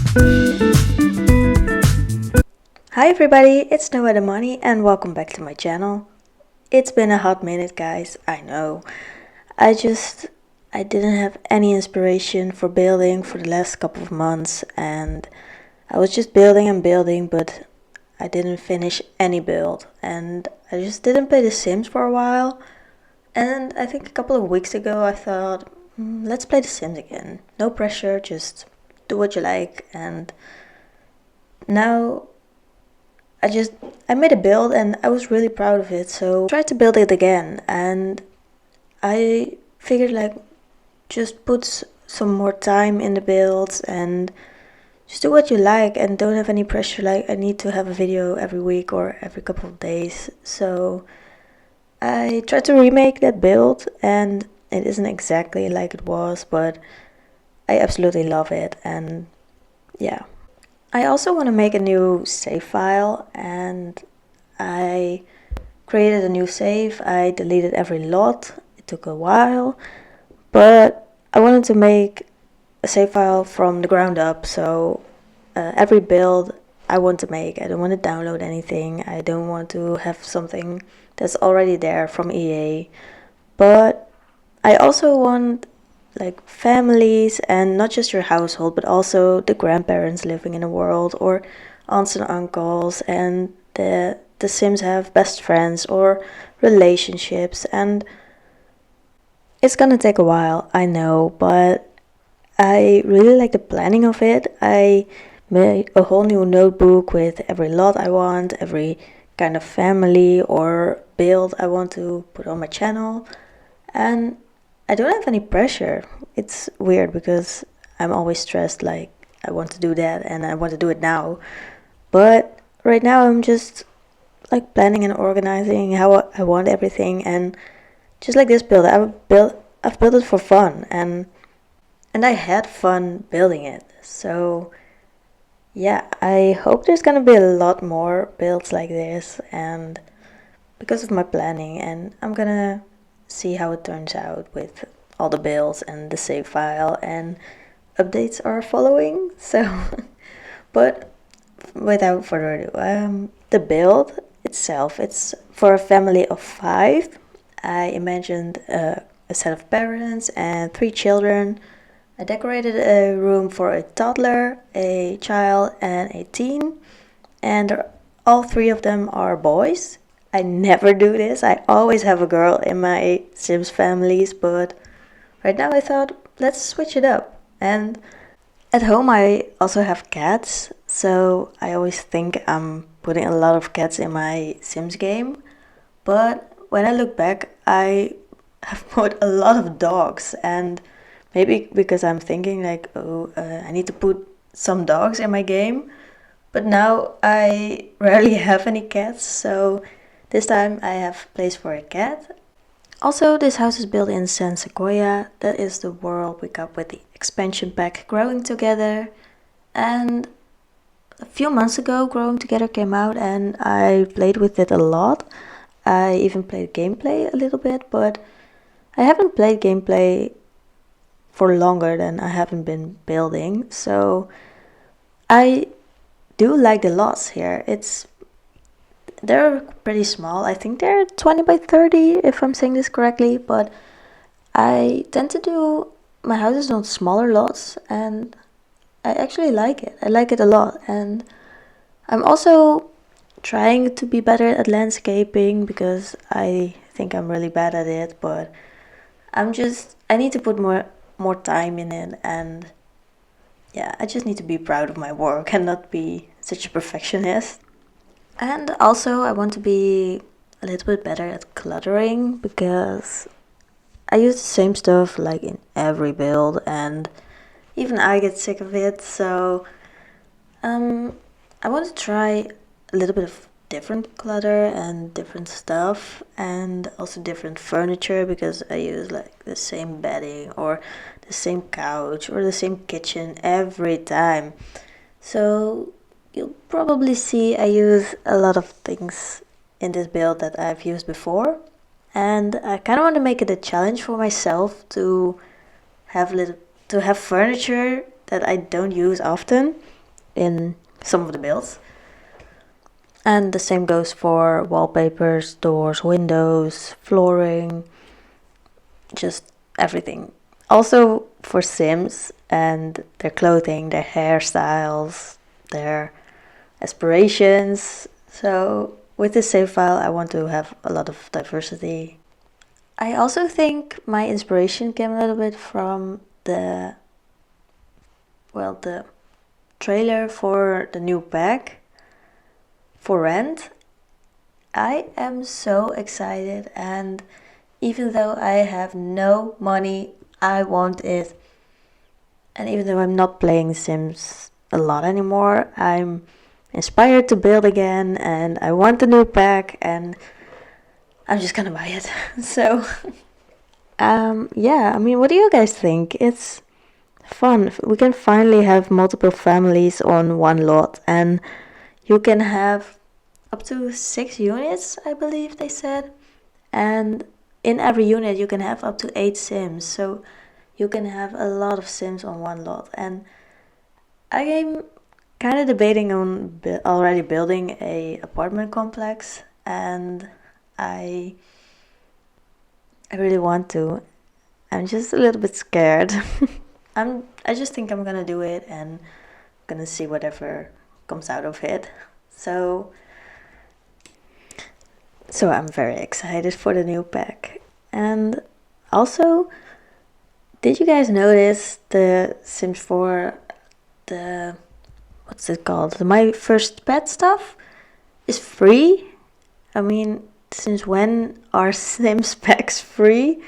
Hi everybody, it's noathemoney and welcome back to my channel. It's been a hot minute guys, I know. I didn't have any inspiration for building for the last couple of months and I was just building and building, but I didn't finish any build and I just didn't play The Sims for a while. And I think a couple of weeks ago I thought, let's play The Sims again. No pressure, just do what you like. And now I made a build and I was really proud of it, so I tried to build it again and I figured like just put some more time in the builds and just do what you like and don't have any pressure like I need to have a video every week or every couple of days. So I tried to remake that build and it isn't exactly like it was, but I absolutely love it. And yeah, I also want to make a new save file and I created a new save. I deleted every lot. It took a while, but I wanted to make a save file from the ground up. So every build I want to make, I don't want to download anything. I don't want to have something that's already there from EA. But I also want like families and not just your household, but also the grandparents living in a world or aunts and uncles, and the Sims have best friends or relationships. And it's gonna take a while, I know, but I really like the planning of it. I made a whole new notebook with every lot I want, every kind of family or build I want to put on my channel, and I don't have any pressure. It's weird because I'm always stressed, like I want to do that and I want to do it now. But right now I'm just like planning and organizing how I want everything, and just like this build, I've built it for fun and I had fun building it. So yeah, I hope there's gonna be a lot more builds like this, and because of my planning, and I'm gonna see how it turns out with all the builds and the save file, and updates are following. So but without further ado, the build itself, it's for a family of 5. I imagined a set of parents and 3 children. I decorated a room for a toddler, a child, and a teen, and all 3 of them are boys. I never do this. I always have a girl in my Sims families, but right now I thought let's switch it up. And at home I also have cats, so I always think I'm putting a lot of cats in my Sims game. But when I look back, I have put a lot of dogs, and maybe because I'm thinking like, oh, I need to put some dogs in my game. But now I rarely have any cats, so this time I have place for a cat. Also, this house is built in San Sequoia. That is the world we got with the expansion pack Growing Together. And a few months ago, Growing Together came out and I played with it a lot. I even played gameplay a little bit, but I haven't played gameplay for longer than I haven't been building. So I do like the lots here. They're pretty small. I think they're 20 by 30 if I'm saying this correctly, but I tend to do my houses on smaller lots and I actually like it. I like it a lot, and I'm also trying to be better at landscaping because I think I'm really bad at it, but I need to put more time in it, and yeah, I just need to be proud of my work and not be such a perfectionist. And also, I want to be a little bit better at cluttering because I use the same stuff like in every build, and even I get sick of it. So, um, I want to try a little bit of different clutter and different stuff, and also different furniture because I use like the same bedding or the same couch or the same kitchen every time. So you'll probably see I use a lot of things in this build that I've used before, and I kind of want to make it a challenge for myself to have little to have furniture that I don't use often. in some of the builds. And the same goes for wallpapers, doors, windows, flooring, just everything. Also for Sims and their clothing, their hairstyles, their aspirations. So with this save file, I want to have a lot of diversity. I also think my inspiration came a little bit from the trailer for the new pack for rent. I am so excited, and even though I have no money, I want it. And even though I'm not playing Sims a lot anymore, I'm inspired to build again, and I want the new pack, and I'm just gonna buy it. So yeah, I mean, what do you guys think? It's fun. We can finally have multiple families on one lot, and you can have up to 6 units, I believe they said. And in every unit you can have up to 8 Sims, so you can have a lot of Sims on one lot. And I'm kind of debating on already building a apartment complex, and I really want to. I'm just a little bit scared. I just think I'm gonna do it, and gonna see whatever comes out of it. So I'm very excited for the new pack. And also, did you guys notice the Sims 4, the what's it called? The My First Pet stuff is free? I mean, since when are Sims packs free?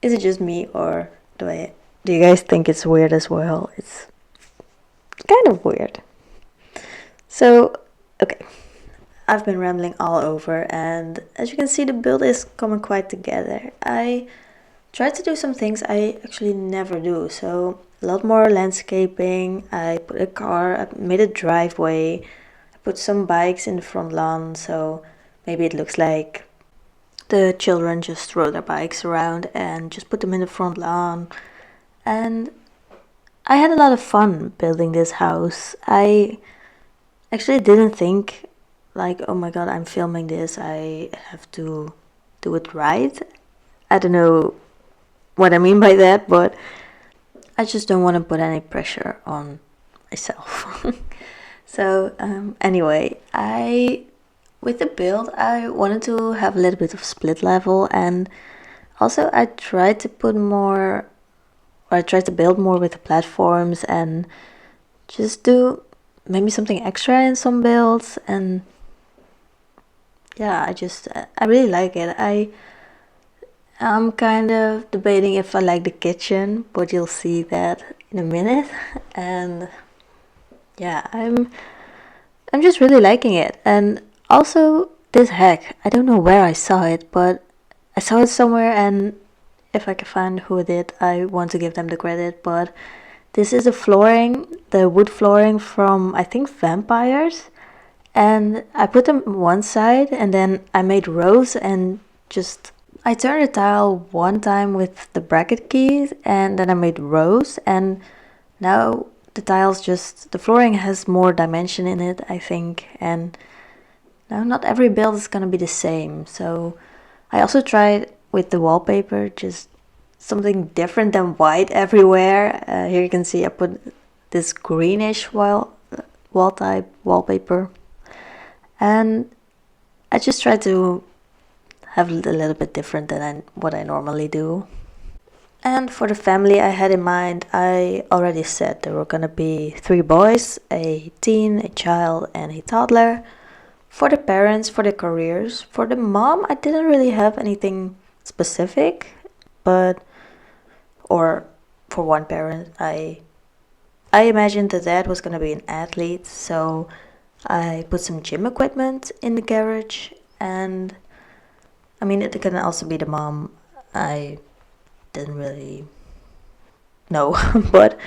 Is it just me, or do you guys think it's weird as well? It's kind of weird. So, okay, I've been rambling all over, and as you can see, the build is coming quite together. I tried to do some things I actually never do, so a lot more landscaping. I put a car, I made a driveway, I put some bikes in the front lawn, so maybe it looks like the children just rode their bikes around and just put them in the front lawn. And I had a lot of fun building this house. I actually didn't think like, oh my god, I'm filming this, I have to do it right. I don't know what I mean by that, but I just don't want to put any pressure on myself. So anyway, with the build, I wanted to have a little bit of split level, and also I tried to build more with the platforms and just do maybe something extra in some builds. And yeah, I really like it. I'm kind of debating if I like the kitchen, but you'll see that in a minute. And yeah, I'm just really liking it. And also this hack, I don't know where I saw it, but I saw it somewhere, and if I can find who did it, I want to give them the credit. But this is the wood flooring from, I think, Vampires. And I put them on one side, and then I made rows, and I turned the tile one time with the bracket keys, and then I made rows, and now the flooring has more dimension in it, I think. And now not every build is gonna be the same. So I also tried with the wallpaper, just something different than white everywhere. Here you can see I put this greenish wall type wallpaper. And I just try to have it a little bit different than what I normally do. And for the family I had in mind, I already said there were gonna be 3 boys, a teen, a child, and a toddler. For the parents, for their careers. For the mom, I didn't really have anything specific, or for one parent, I imagined that dad was gonna be an athlete, so I put some gym equipment in the garage. And I mean, it can also be the mom. I didn't really know. But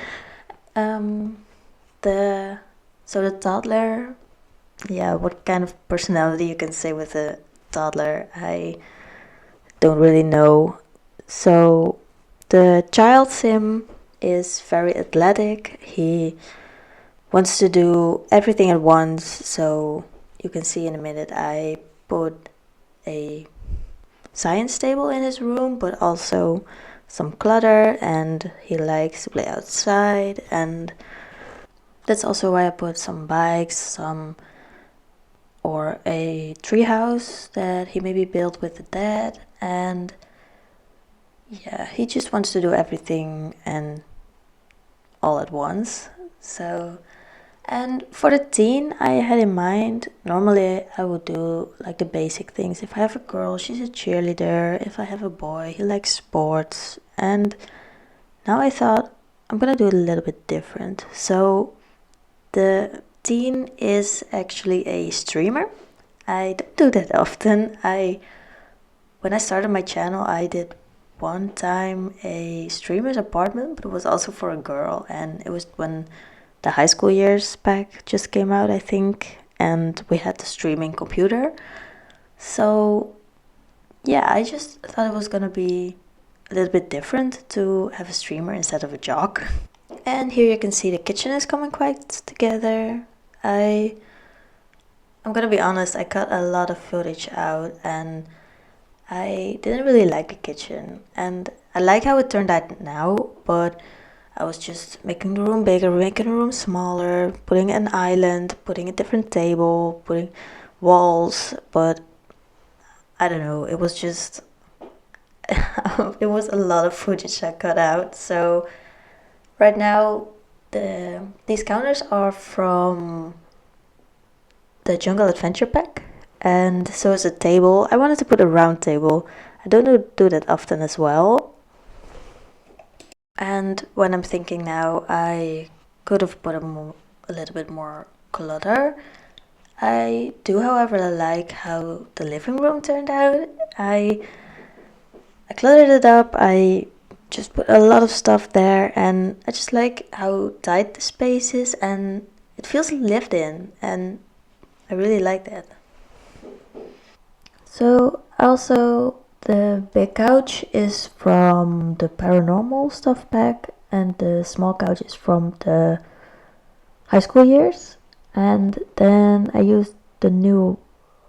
the toddler, yeah, what kind of personality you can say with a toddler, I don't really know. So the child sim is very athletic. He wants to do everything at once. So you can see in a minute I put a science table in his room, but also some clutter, and he likes to play outside, and that's also why I put some bikes, or a treehouse that he maybe built with the dad. And yeah, he just wants to do everything and all at once. So, and for the teen, I had in mind, normally I would do like the basic things. If I have a girl, she's a cheerleader. If I have a boy, he likes sports. And now I thought I'm gonna do it a little bit different. So the teen is actually a streamer. I don't do that often. When I started my channel, I did one time a streamer's apartment, but it was also for a girl, and it was when the high school years pack just came out, I think, and we had the streaming computer. So yeah, I just thought it was gonna be a little bit different to have a streamer instead of a jock. And here you can see the kitchen is coming quite together. I'm gonna be honest, I cut a lot of footage out, and I didn't really like the kitchen, and I like how it turned out now, but I was just making the room bigger, making the room smaller, putting an island, putting a different table, putting walls, but I don't know, it was just it was a lot of footage I cut out. So right now these counters are from the Jungle Adventure Pack, and so is a table. I wanted to put a round table. I don't do that often as well. And when I'm thinking now, I could have put a little bit more clutter. I do, however, like how the living room turned out. I cluttered it up. I just put a lot of stuff there, and I just like how tight the space is, and it feels lived in, and I really like that. So also the big couch is from the paranormal stuff pack, and the small couch is from the high school years. And then I used the new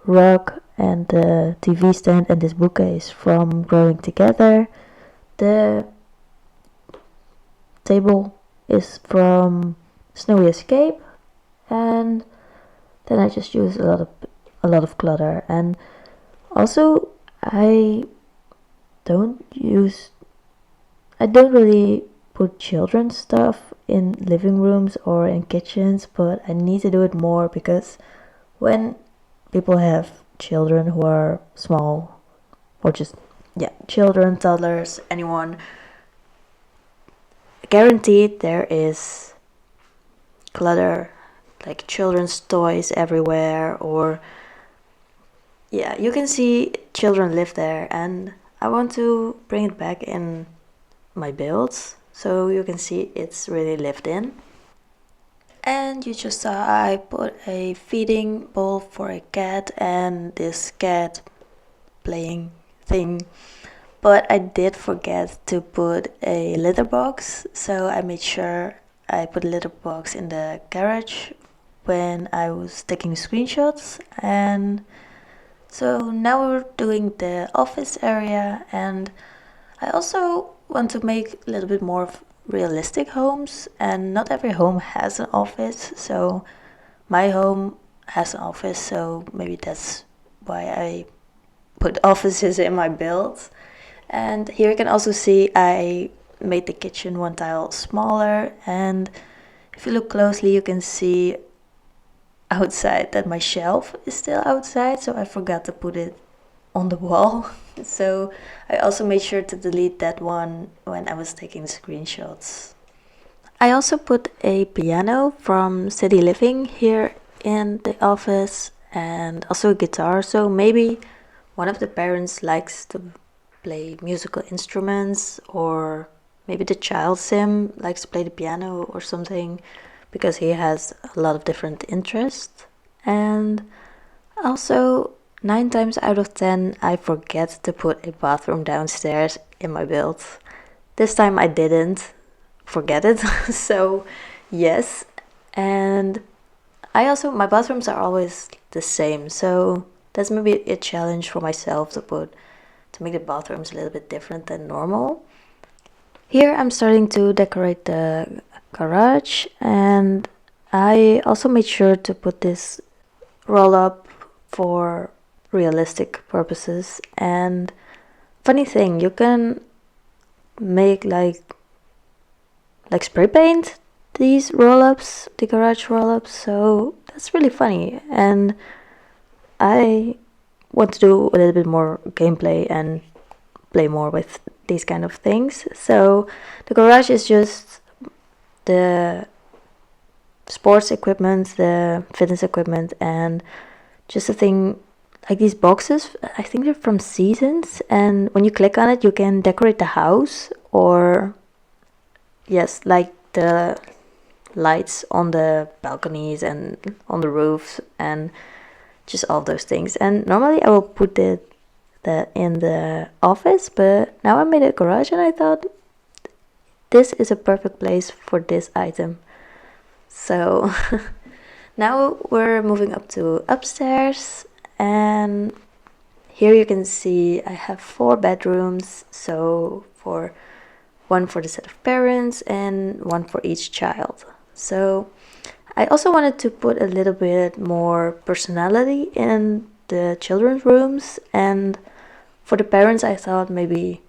rug and the TV stand and this bookcase from Growing Together. The table is from Snowy Escape, and then I just use a lot of clutter. And also I don't really put children's stuff in living rooms or in kitchens, but I need to do it more, because when people have children who are small, or just children, toddlers, anyone, guaranteed there is clutter, like children's toys everywhere, or you can see children live there, and I want to bring it back in my builds, so you can see it's really lived in. And you just saw I put a feeding bowl for a cat and this cat playing thing, but I did forget to put a litter box, so I made sure I put a litter box in the garage when I was taking screenshots. And so now we're doing the office area, and I also want to make a little bit more of realistic homes, and not every home has an office, so my home has an office, so maybe that's why I put offices in my build. And here you can also see I made the kitchen one tile smaller, and if you look closely you can see outside that my shelf is still outside, so I forgot to put it on the wall. So I also made sure to delete that one when I was taking screenshots. I also put a piano from City Living here in the office, and also a guitar, so maybe one of the parents likes to play musical instruments, or maybe the child sim likes to play the piano or something, because he has a lot of different interests. And also 9 times out of 10 I forget to put a bathroom downstairs in my build. This time I didn't forget it. So yes, And my bathrooms are always the same, so that's maybe a challenge for myself to make the bathrooms a little bit different than normal. Here I'm starting to decorate the garage, and I also made sure to put this roll up for realistic purposes. And funny thing, you can make like spray paint these roll-ups, the garage roll-ups, so that's really funny. And I want to do a little bit more gameplay and play more with these kind of things. So the garage is just the sports equipment, the fitness equipment, and just a thing like these boxes. I think they're from Seasons, and when you click on it you can decorate the house, or yes, like the lights on the balconies and on the roofs and just all those things. And normally I will put that in the office, but now I made a garage and I thought this is a perfect place for this item. So now we're moving up to upstairs, and here you can see I have 4 bedrooms, so one for the set of parents and one for each child. So I also wanted to put a little bit more personality in the children's rooms, and for the parents I thought maybe,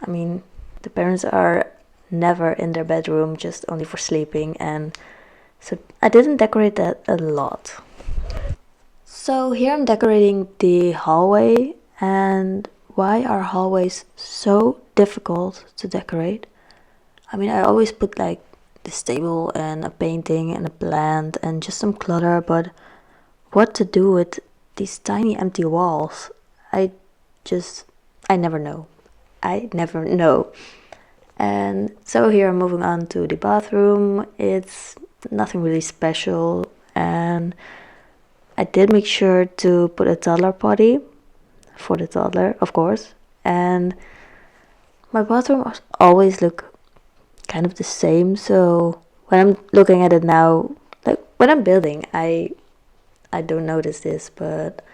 the parents are never in their bedroom, just only for sleeping, and so I didn't decorate that a lot. So here I'm decorating the hallway. And why are hallways so difficult to decorate? I always put like this table and a painting and a plant and just some clutter, but what to do with these tiny empty walls? I never know. I never know. And so here I'm moving on to the bathroom. It's nothing really special, and I did make sure to put a toddler potty for the toddler, of course. And my bathroom always look kind of the same, so when I'm looking at it now, like when I'm building, I don't notice this, but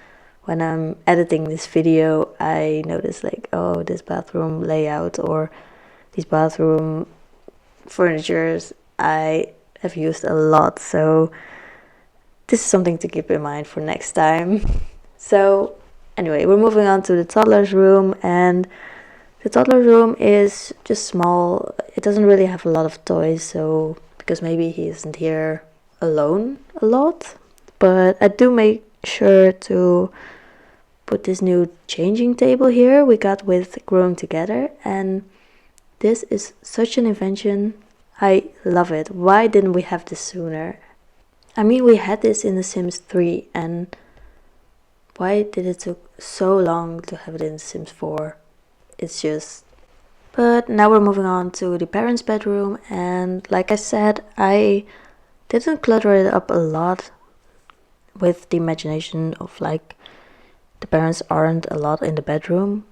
when I'm editing this video I notice like, oh, this bathroom layout or these bathroom furnitures I have used a lot, so this is something to keep in mind for next time. So anyway, we're moving on to the toddler's room, and the toddler room is just small. It doesn't really have a lot of toys, so because maybe he isn't here alone a lot, but I do make sure to put this new changing table here we got with Growing Together, and this is such an invention. I love it. Why didn't we have this sooner? We had this in The Sims 3, and why did it took so long to have it in The Sims 4? It's just... But now we're moving on to the parents' bedroom, and like I said, I didn't clutter it up a lot with the imagination of like the parents aren't a lot in the bedroom.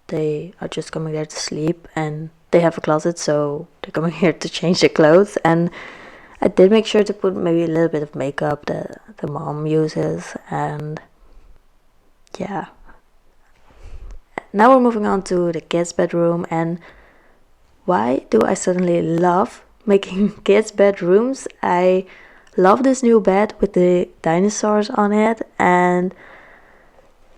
They are just coming there to sleep, and they have a closet, so they're coming here to change their clothes. And I did make sure to put maybe a little bit of makeup that the mom uses, and yeah. Now we're moving on to the kids' bedroom, and why do I suddenly love making kids' bedrooms? I love this new bed with the dinosaurs on it, and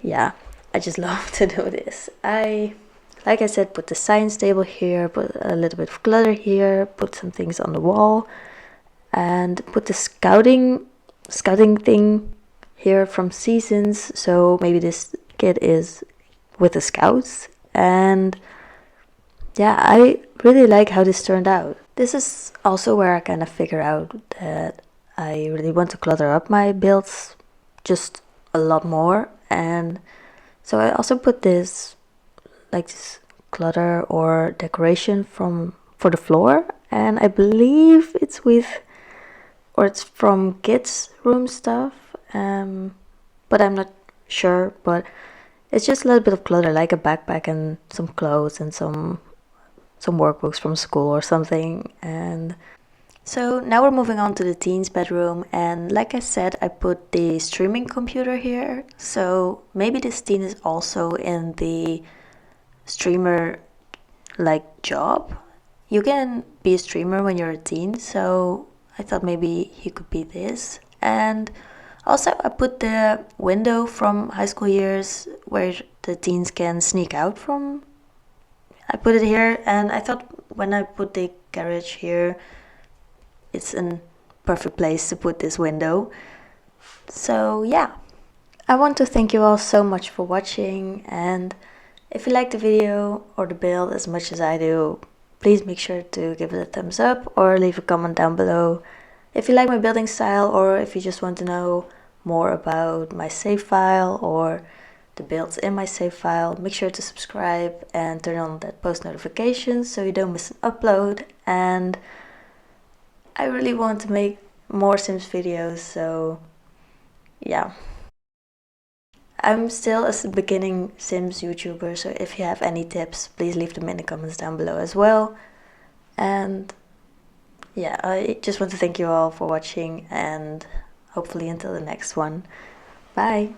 yeah, I just love to do this. Like I said, put the science table here, put a little bit of clutter here, put some things on the wall, and put the scouting thing here from Seasons, so maybe this kid is with the scouts. And yeah, I really like how this turned out. This is also where I kind of figure out that I really want to clutter up my builds just a lot more, and so I also put this clutter or decoration for the floor, and I believe it's from kids' room stuff, but I'm not sure. But it's just a little bit of clutter, like a backpack and some clothes and some workbooks from school or something. And So now we're moving on to the teens bedroom, and like I said, I put the streaming computer here. So maybe this teen is also in the streamer like job. You can be a streamer when you're a teen, so I thought maybe he could be this. And also I put the window from high school years where the teens can sneak out from. I put it here, and I thought when I put the garage here, it's a perfect place to put this window. So yeah, I want to thank you all so much for watching, and if you like the video or the build as much as I do, please make sure to give it a thumbs up or leave a comment down below. If you like my building style, or if you just want to know more about my save file or the builds in my save file, make sure to subscribe and turn on that post notifications so you don't miss an upload. And I really want to make more Sims videos, so yeah. I'm still a beginning Sims YouTuber, so if you have any tips, please leave them in the comments down below as well. And yeah, I just want to thank you all for watching, and hopefully until the next one. Bye!